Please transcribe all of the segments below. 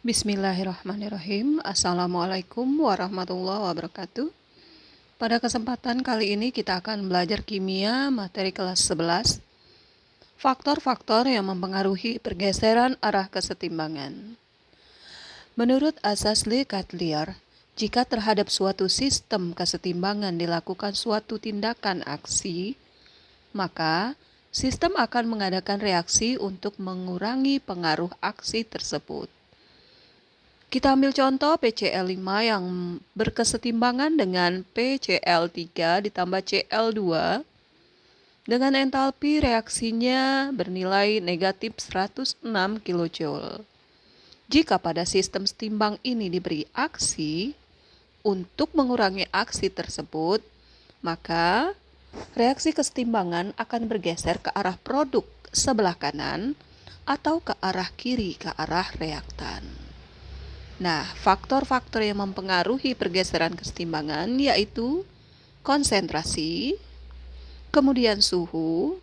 Bismillahirrahmanirrahim. Assalamualaikum warahmatullahi wabarakatuh. Pada kesempatan kali ini kita akan belajar kimia materi kelas 11. Faktor-faktor yang mempengaruhi pergeseran arah kesetimbangan. Menurut asas Le Chatelier, jika terhadap suatu sistem kesetimbangan dilakukan suatu tindakan aksi, maka sistem akan mengadakan reaksi untuk mengurangi pengaruh aksi tersebut. Kita ambil contoh PCl5 yang berkesetimbangan dengan PCl3 ditambah Cl2 dengan entalpi reaksinya bernilai negatif 106 kJ. Jika pada sistem setimbang ini diberi aksi untuk mengurangi aksi tersebut, maka reaksi kesetimbangan akan bergeser ke arah produk sebelah kanan atau ke arah kiri ke arah reaktan. Nah, faktor-faktor yang mempengaruhi pergeseran kesetimbangan yaitu konsentrasi, kemudian suhu,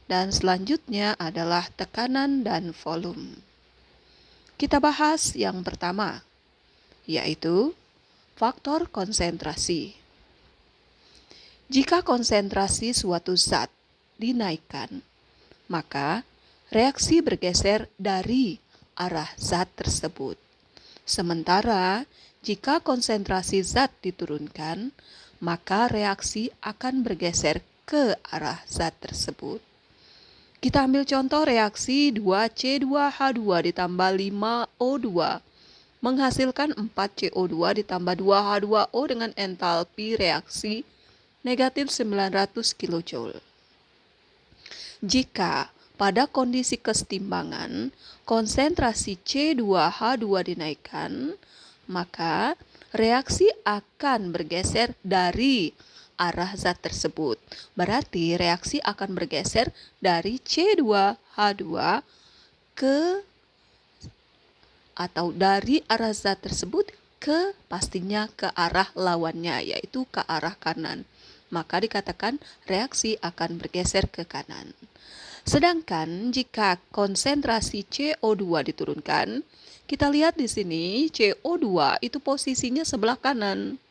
dan selanjutnya adalah tekanan dan volume. Kita bahas yang pertama, yaitu faktor konsentrasi. Jika konsentrasi suatu zat dinaikkan, maka reaksi bergeser dari arah zat tersebut. Sementara jika konsentrasi zat diturunkan, maka reaksi akan bergeser ke arah zat tersebut. Kita ambil contoh reaksi 2C2H2 ditambah 5O2 menghasilkan 4CO2 ditambah 2H2O dengan entalpi reaksi negatif 900 kJ. Jika pada kondisi kesetimbangan, konsentrasi C2H2 dinaikkan, maka reaksi akan bergeser dari arah zat tersebut. Berarti reaksi akan bergeser dari C2H2 ke atau dari arah zat tersebut ke pastinya ke arah lawannya, yaitu ke arah kanan. Maka dikatakan reaksi akan bergeser ke kanan. Sedangkan jika konsentrasi CO2 diturunkan, kita lihat di sini CO2 itu posisinya sebelah kanan.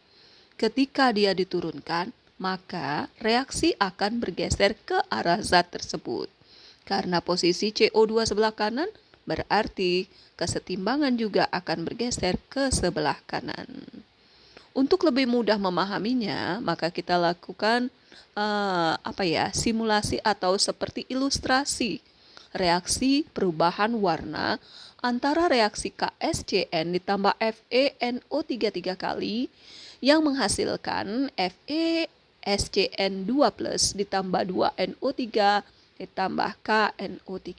Ketika dia diturunkan, maka reaksi akan bergeser ke arah zat tersebut. Karena posisi CO2 sebelah kanan, berarti kesetimbangan juga akan bergeser ke sebelah kanan. Untuk lebih mudah memahaminya, maka kita lakukan simulasi atau seperti ilustrasi reaksi perubahan warna antara reaksi KSCN ditambah FeNO3 3 kali yang menghasilkan FeSCN2+ ditambah 2NO3 ditambah KNO3.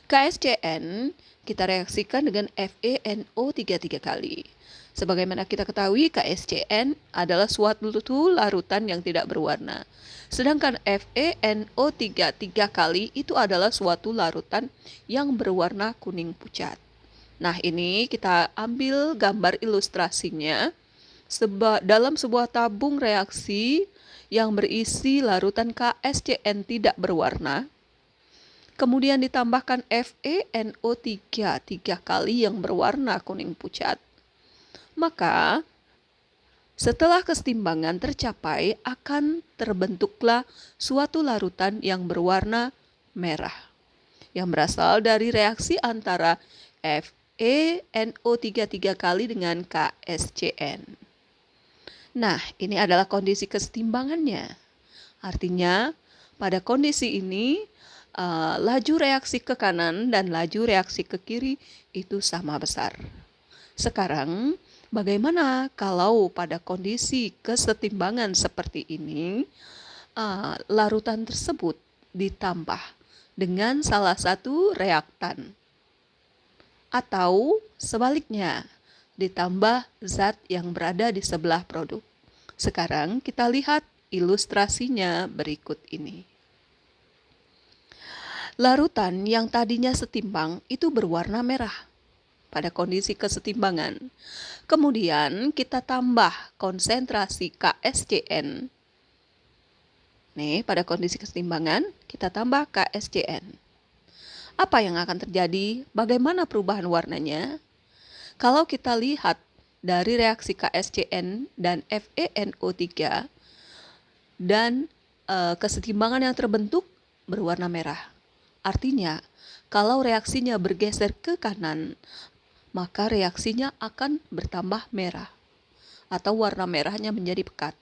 KSCN kita reaksikan dengan FeNO3 3 kali. Sebagaimana kita ketahui, KSCN adalah suatu larutan yang tidak berwarna. Sedangkan FeNO3 3 kali itu adalah suatu larutan yang berwarna kuning pucat. Nah, ini kita ambil gambar ilustrasinya. Dalam sebuah tabung reaksi yang berisi larutan KSCN tidak berwarna, kemudian ditambahkan FeNO3 3 kali yang berwarna kuning pucat. Maka setelah kesetimbangan tercapai akan terbentuklah suatu larutan yang berwarna merah yang berasal dari reaksi antara FeNO3 3 kali dengan KSCN. Nah, ini adalah kondisi kesetimbangannya. Artinya pada kondisi ini laju reaksi ke kanan dan laju reaksi ke kiri itu sama besar. Sekarang bagaimana kalau pada kondisi kesetimbangan seperti ini, larutan tersebut ditambah dengan salah satu reaktan, atau sebaliknya ditambah zat yang berada di sebelah produk. Sekarang kita lihat ilustrasinya berikut ini. Larutan yang tadinya setimbang itu berwarna merah pada kondisi kesetimbangan. Kemudian kita tambah konsentrasi KSCN. Nih, pada kondisi kesetimbangan kita tambah KSCN. Apa yang akan terjadi? Bagaimana perubahan warnanya? Kalau kita lihat dari reaksi KSCN dan FeNO3 dan kesetimbangan yang terbentuk berwarna merah. Artinya, kalau reaksinya bergeser ke kanan, maka reaksinya akan bertambah merah atau warna merahnya menjadi pekat.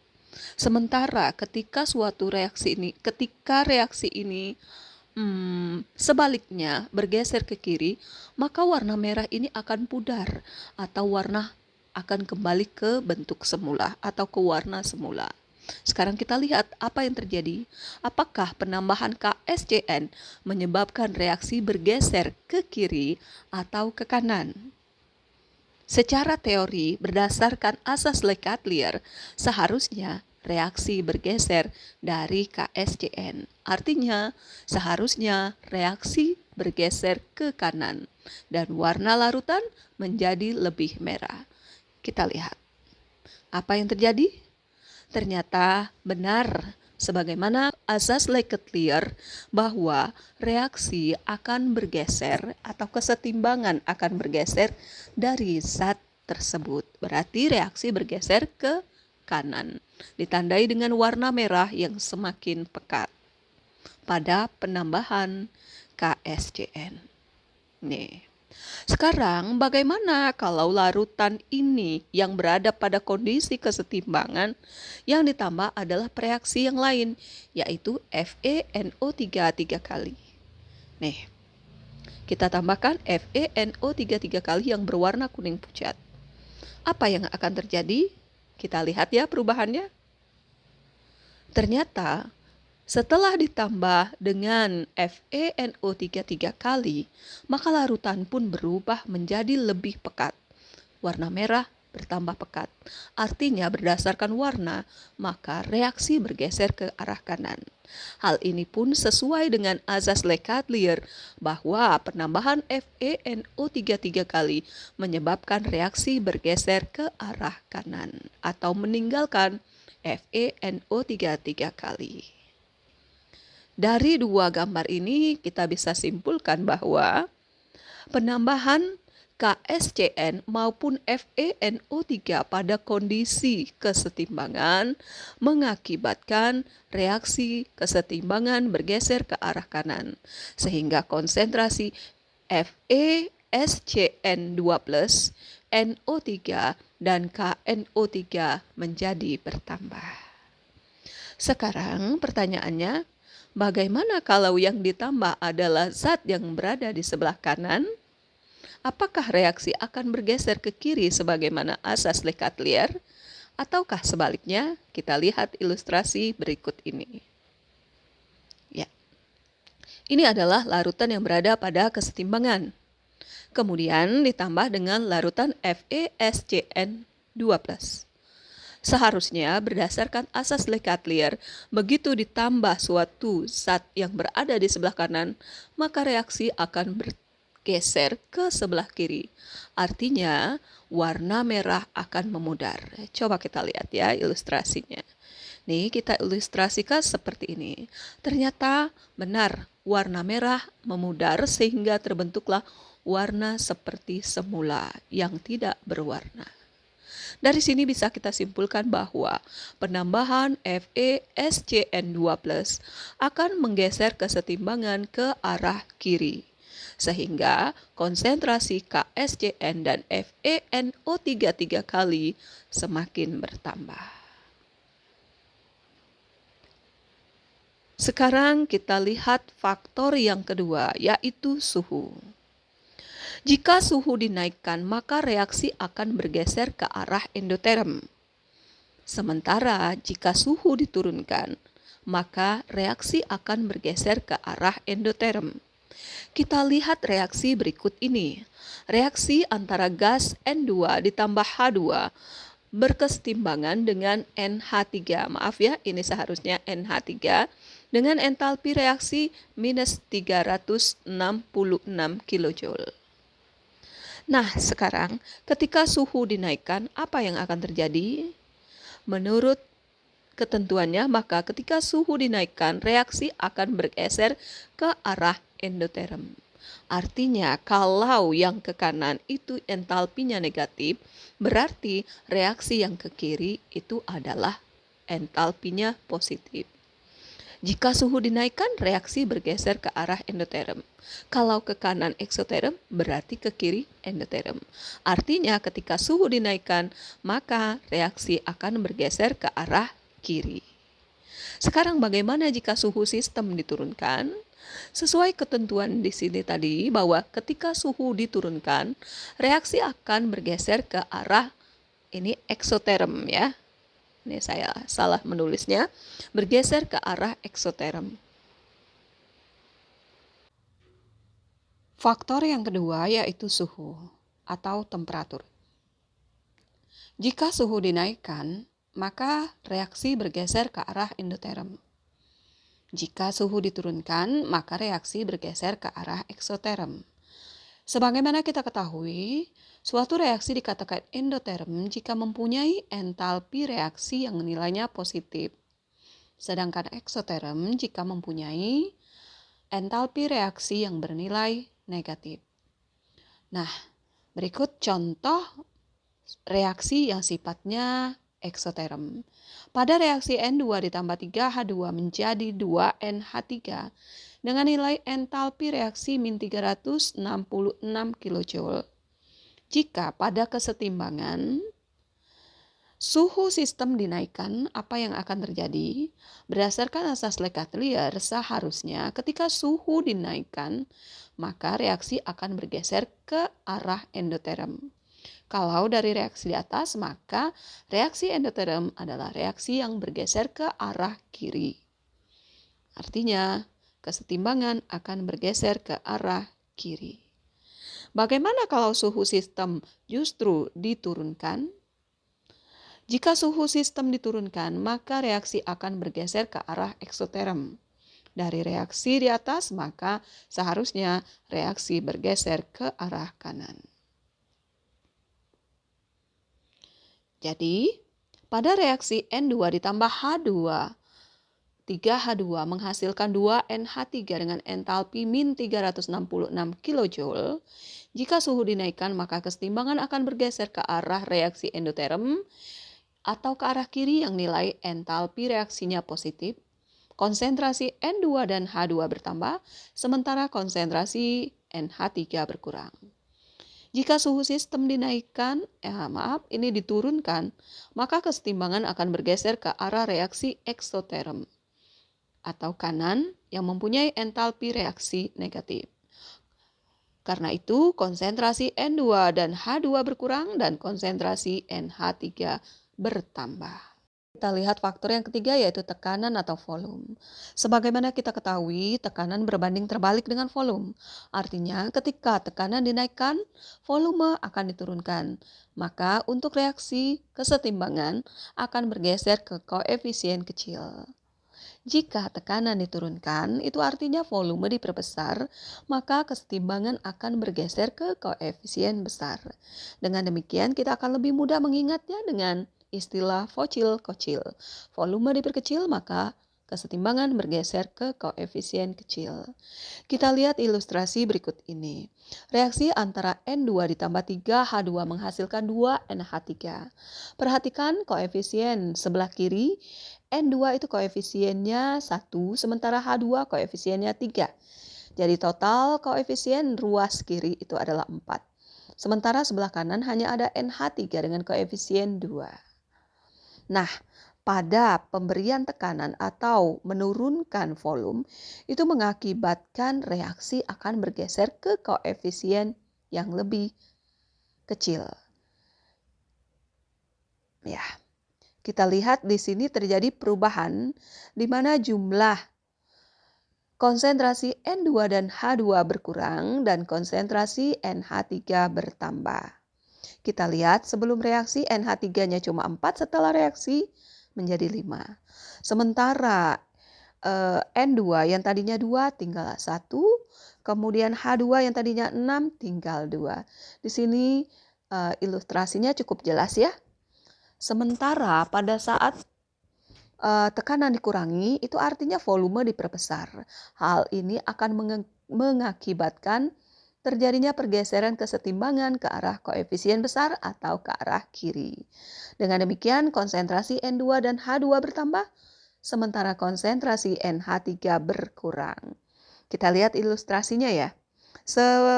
Sementara ketika reaksi ini sebaliknya bergeser ke kiri, maka warna merah ini akan pudar atau warna akan kembali ke bentuk semula atau ke warna semula. Sekarang kita lihat apa yang terjadi. Apakah penambahan KSCN menyebabkan reaksi bergeser ke kiri atau ke kanan? Secara teori, berdasarkan asas Le-Chatelier, seharusnya reaksi bergeser dari KSCN. Artinya, seharusnya reaksi bergeser ke kanan dan warna larutan menjadi lebih merah. Kita lihat apa yang terjadi. Ternyata benar sebagaimana asas Le-Chatelier bahwa reaksi akan bergeser atau kesetimbangan akan bergeser dari zat tersebut. Berarti reaksi bergeser ke kanan, ditandai dengan warna merah yang semakin pekat pada penambahan KSCN. Nih. Sekarang bagaimana kalau larutan ini yang berada pada kondisi kesetimbangan yang ditambah adalah reaksi yang lain, yaitu FeNO3 3 kali. Nih, kita tambahkan FeNO3 3 kali yang berwarna kuning pucat. Apa yang akan terjadi? Kita lihat ya perubahannya. Ternyata setelah ditambah dengan FeNO3 3 kali, maka larutan pun berubah menjadi lebih pekat. Warna merah bertambah pekat. Artinya berdasarkan warna, maka reaksi bergeser ke arah kanan. Hal ini pun sesuai dengan asas Le-Chatelier bahwa penambahan FeNO3 3 kali menyebabkan reaksi bergeser ke arah kanan atau meninggalkan FeNO3 3 kali. Dari dua gambar ini kita bisa simpulkan bahwa penambahan KSCN maupun FeNO3 pada kondisi kesetimbangan mengakibatkan reaksi kesetimbangan bergeser ke arah kanan, sehingga konsentrasi FeSCN2+, NO3, dan KNO3 menjadi bertambah. Sekarang pertanyaannya, bagaimana kalau yang ditambah adalah zat yang berada di sebelah kanan? Apakah reaksi akan bergeser ke kiri sebagaimana asas Le-Chatelier? Ataukah sebaliknya? Kita lihat ilustrasi berikut ini. Ya. Ini adalah larutan yang berada pada kesetimbangan. Kemudian ditambah dengan larutan FeSCN2+. Seharusnya berdasarkan asas Le-Chatelier, begitu ditambah suatu zat yang berada di sebelah kanan, maka reaksi akan bergeser ke sebelah kiri. Artinya warna merah akan memudar. Coba kita lihat ya ilustrasinya. Nih kita ilustrasikan seperti ini. Ternyata benar warna merah memudar sehingga terbentuklah warna seperti semula yang tidak berwarna. Dari sini bisa kita simpulkan bahwa penambahan FeSCN2+ akan menggeser kesetimbangan ke arah kiri, sehingga konsentrasi KSCN dan FeNO3 3 kali semakin bertambah. Sekarang kita lihat faktor yang kedua, yaitu suhu. Jika suhu dinaikkan, maka reaksi akan bergeser ke arah endoterm. Sementara jika suhu diturunkan, maka reaksi akan bergeser ke arah endoterm. Kita lihat reaksi berikut ini. Reaksi antara gas N2 ditambah H2 berkesetimbangan dengan NH3. Maaf ya, ini seharusnya NH3 dengan entalpi reaksi minus 366 kJ. Nah, sekarang ketika suhu dinaikkan, apa yang akan terjadi? Menurut ketentuannya, maka ketika suhu dinaikkan, reaksi akan bergeser ke arah endoterm. Artinya kalau yang ke kanan itu entalpinya negatif, berarti reaksi yang ke kiri itu adalah entalpinya positif. Jika suhu dinaikkan, reaksi bergeser ke arah endoterm. Kalau ke kanan eksoterm, berarti ke kiri endoterm. Artinya ketika suhu dinaikkan, maka reaksi akan bergeser ke arah kiri. Sekarang bagaimana jika suhu sistem diturunkan? Sesuai ketentuan di sini tadi bahwa ketika suhu diturunkan, reaksi akan bergeser ke arah ini eksoterm ya. Ini saya salah menulisnya, bergeser ke arah eksoterm. Faktor yang kedua yaitu suhu atau temperatur. Jika suhu dinaikkan, maka reaksi bergeser ke arah endoterm. Jika suhu diturunkan, maka reaksi bergeser ke arah eksoterm. Sebagaimana kita ketahui, suatu reaksi dikatakan endoterm jika mempunyai entalpi reaksi yang nilainya positif. Sedangkan eksoterm jika mempunyai entalpi reaksi yang bernilai negatif. Nah, berikut contoh reaksi yang sifatnya eksoterm. Pada reaksi N2 ditambah 3H2 menjadi 2NH3 dengan nilai entalpi reaksi min 366 kJ. Jika pada kesetimbangan suhu sistem dinaikkan, apa yang akan terjadi? Berdasarkan asas Lekatelier, seharusnya ketika suhu dinaikkan, maka reaksi akan bergeser ke arah endoterm. Kalau dari reaksi di atas, maka reaksi endoterm adalah reaksi yang bergeser ke arah kiri. Artinya, kesetimbangan akan bergeser ke arah kiri. Bagaimana kalau suhu sistem justru diturunkan? Jika suhu sistem diturunkan, maka reaksi akan bergeser ke arah eksoterm. Dari reaksi di atas, maka seharusnya reaksi bergeser ke arah kanan. Jadi, pada reaksi N2 ditambah H2, 3H2 menghasilkan 2NH3 dengan entalpi min 366 kJ. Jika suhu dinaikkan, maka kesetimbangan akan bergeser ke arah reaksi endoterm atau ke arah kiri yang nilai entalpi reaksinya positif. Konsentrasi N2 dan H2 bertambah, sementara konsentrasi NH3 berkurang. Jika suhu sistem dinaikkan, diturunkan, maka kesetimbangan akan bergeser ke arah reaksi eksoterm atau kanan yang mempunyai entalpi reaksi negatif. Karena itu, konsentrasi N2 dan H2 berkurang dan konsentrasi NH3 bertambah. Kita lihat faktor yang ketiga yaitu tekanan atau volume. Sebagaimana kita ketahui, tekanan berbanding terbalik dengan volume. Artinya ketika tekanan dinaikkan, volume akan diturunkan. Maka untuk reaksi kesetimbangan akan bergeser ke koefisien kecil. Jika tekanan diturunkan, itu artinya volume diperbesar, maka kesetimbangan akan bergeser ke koefisien besar. Dengan demikian, kita akan lebih mudah mengingatnya dengan istilah Faucil-Cauchy. Volume diperkecil, maka kesetimbangan bergeser ke koefisien kecil. Kita lihat ilustrasi berikut ini. Reaksi antara N2 ditambah 3H2 menghasilkan 2NH3. Perhatikan koefisien sebelah kiri. N2 itu koefisiennya 1, sementara H2 koefisiennya 3. Jadi total koefisien ruas kiri itu adalah 4. Sementara sebelah kanan hanya ada NH3 dengan koefisien 2. Nah, pada pemberian tekanan atau menurunkan volume, itu mengakibatkan reaksi akan bergeser ke koefisien yang lebih kecil. Ya, kita lihat di sini terjadi perubahan di mana jumlah konsentrasi N2 dan H2 berkurang dan konsentrasi NH3 bertambah. Kita lihat sebelum reaksi NH3-nya cuma 4, setelah reaksi menjadi 5. Sementara N2 yang tadinya 2 tinggal 1, kemudian H2 yang tadinya 6 tinggal 2. Di sini ilustrasinya cukup jelas ya. Sementara pada saat tekanan dikurangi, itu artinya volume diperbesar. Hal ini akan mengakibatkan terjadinya pergeseran kesetimbangan ke arah koefisien besar atau ke arah kiri. Dengan demikian, konsentrasi N2 dan H2 bertambah, sementara konsentrasi NH3 berkurang. Kita lihat ilustrasinya ya.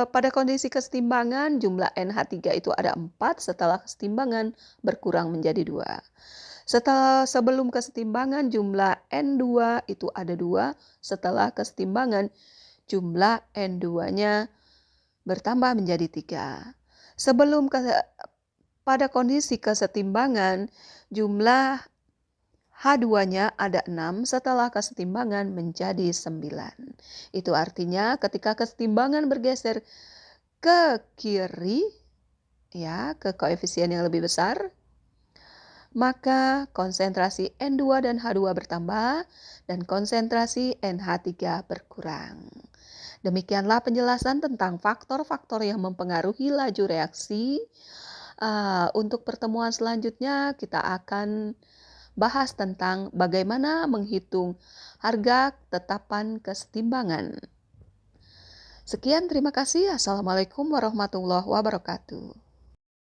Pada kondisi kesetimbangan, jumlah NH3 itu ada 4, setelah kesetimbangan berkurang menjadi 2. Sebelum kesetimbangan, jumlah N2 itu ada 2, setelah kesetimbangan, jumlah N2-nya bertambah menjadi 3. Pada kondisi kesetimbangan, jumlah H2-nya ada 6, setelah kesetimbangan menjadi 9. Itu artinya ketika kesetimbangan bergeser ke kiri, ya, ke koefisien yang lebih besar, maka konsentrasi N2 dan H2 bertambah dan konsentrasi NH3 berkurang. Demikianlah penjelasan tentang faktor-faktor yang mempengaruhi laju reaksi. Untuk pertemuan selanjutnya kita akan bahas tentang bagaimana menghitung harga tetapan kesetimbangan. Sekian, terima kasih. Assalamualaikum warahmatullahi wabarakatuh.